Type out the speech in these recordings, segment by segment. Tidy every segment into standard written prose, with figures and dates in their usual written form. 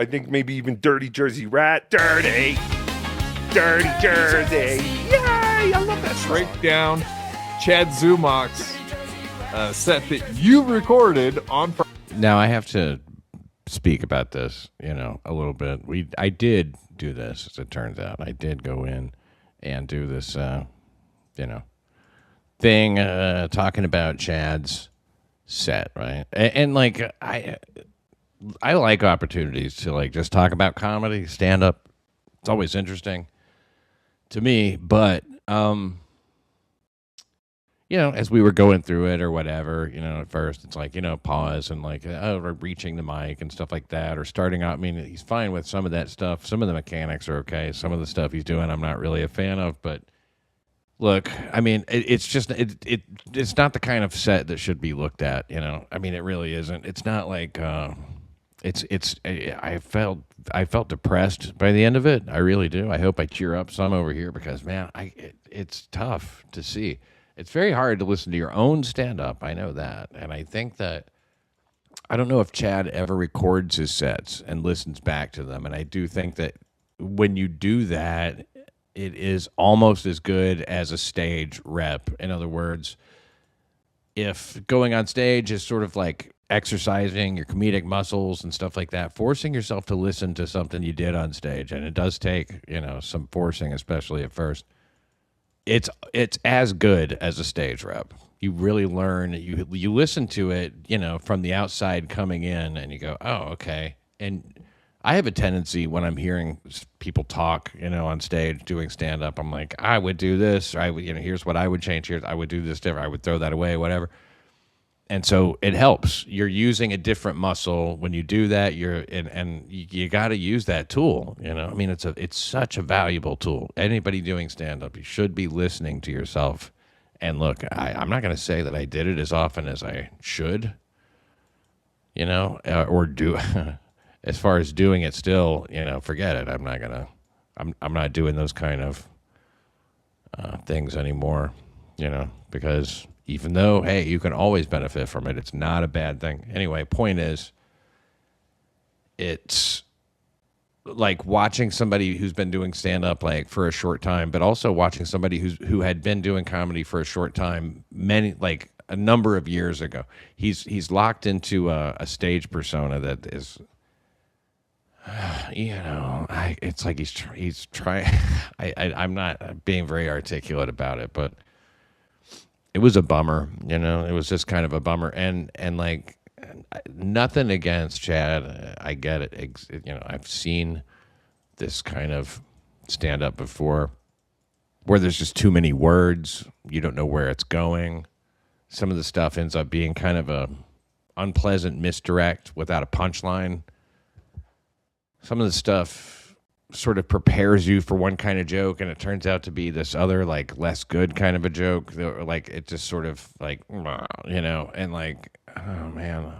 I think maybe even Dirty Jersey Rat. Dirty Jersey. Yay! I love that song. Break down Chad Zumock's set that you recorded on Friday. Now I have to speak about this, a little bit. I did do this, as it turns out. I did go in and do this, thing talking about Chad's set, right? And like I like opportunities to like just talk about comedy, stand up. It's always interesting to me, but as we were going through it or whatever, at first it's like, pause and like reaching the mic and stuff like that, or starting out. I mean, he's fine with some of that stuff. Some of the mechanics are okay. Some of the stuff he's doing, I'm not really a fan of, but look, I mean, it's just, it's not the kind of set that should be looked at, I mean, it really isn't. It's not like, I felt depressed by the end of it. I really do. I hope I cheer up some over here because, man, it's tough to see. It's very hard to listen to your own stand-up. I know that. And I think that, I don't know if Chad ever records his sets and listens back to them. And I do think that when you do that, it is almost as good as a stage rep. In other words, if going on stage is sort of like exercising your comedic muscles and stuff like that, forcing yourself to listen to something you did on stage, and it does take, some forcing, especially at first, it's as good as a stage rep. You really learn, you listen to it, from the outside coming in, and you go, oh, okay. And I have a tendency when I'm hearing people talk, on stage doing stand-up, I'm like, I would do this, or I would, here's what I would change here. I would do this different. I would throw that away, whatever. And so it helps. You're using a different muscle when you do that. And you got to use that tool. I mean, it's such a valuable tool. Anybody doing stand-up, you should be listening to yourself. And look, I'm not going to say that I did it as often as I should, or do. As far as doing it still, forget it. I'm not doing those kind of things anymore, because even though, hey, you can always benefit from it. It's not a bad thing. Anyway, point is, it's like watching somebody who's been doing stand-up like for a short time, but also watching somebody who had been doing comedy for a short time, a number of years ago. He's locked into a stage persona that is, it's like he's trying. I'm not being very articulate about it, but it was a bummer, it was just kind of a bummer. And like, nothing against Chad. I get it. I've seen this kind of stand up before where there's just too many words. You don't know where it's going. Some of the stuff ends up being kind of a unpleasant misdirect without a punchline. Some of the stuff sort of prepares you for one kind of joke, and it turns out to be this other, like, less good kind of a joke. Like, it just sort of, like, and like, oh, man,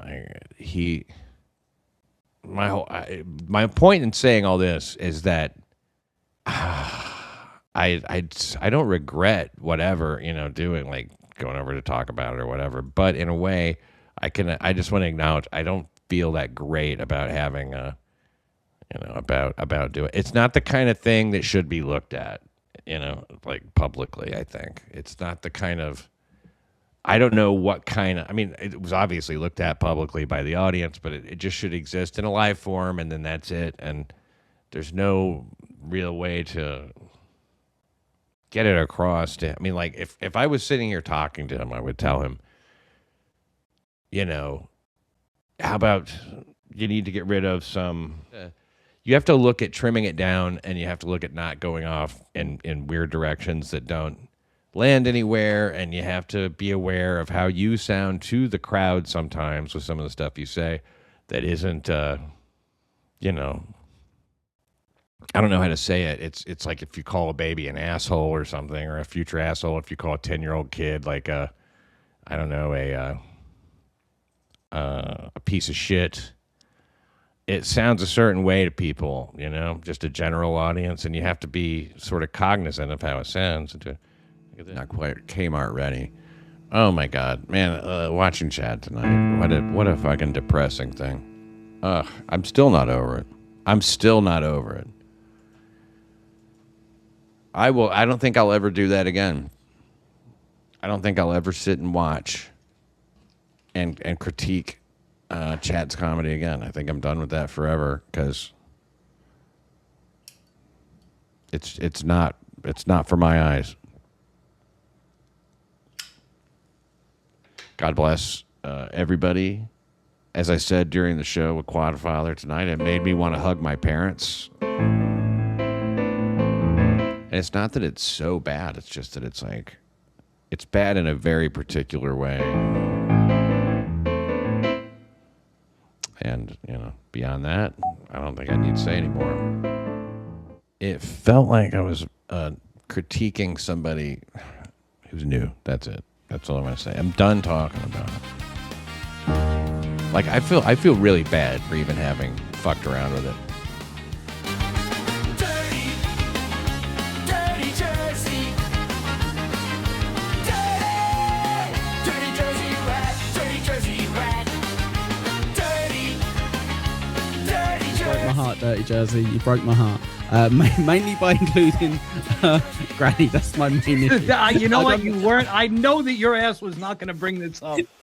my point in saying all this is that I don't regret whatever, doing, like, going over to talk about it or whatever, but in a way, I just want to acknowledge I don't feel that great about having about doing. It's not the kind of thing that should be looked at, like publicly. I think it's not the kind of, I don't know what kind of, I mean, it was obviously looked at publicly by the audience, but it just should exist in a live form, and then that's it. And there's no real way to get it across to, I mean, like if I was sitting here talking to him, I would tell him, how about you need to get rid of some, you have to look at trimming it down, and you have to look at not going off in weird directions that don't land anywhere, and you have to be aware of how you sound to the crowd sometimes with some of the stuff you say that isn't, I don't know how to say it. It's like if you call a baby an asshole or something, or a future asshole if you call a 10-year-old kid like a piece of shit. It sounds a certain way to people, just a general audience, and you have to be sort of cognizant of how it sounds. Not quite Kmart ready. Oh my God, man! Watching Chad tonight, what a fucking depressing thing. I'm still not over it. I'm still not over it. I don't think I'll ever do that again. I don't think I'll ever sit and watch and critique Chad's comedy again. I think I'm done with that forever because it's not for my eyes. God bless everybody. As I said during the show with Quadfather tonight, it made me want to hug my parents. And it's not that it's so bad. It's just that it's like, it's bad in a very particular way. And, beyond that, I don't think I need to say anymore. It felt like I was critiquing somebody who's new. That's it. That's all I want to say. I'm done talking about it. Like, I feel really bad for even having fucked around with it. Dirty Jersey. Dirty Jersey rat. Dirty Jersey rat. Dirty Jersey. Broke my heart, Dirty Jersey. You broke my heart. Mainly by including Granny. That's my main issue. You know what? You weren't. I know that your ass was not going to bring this up.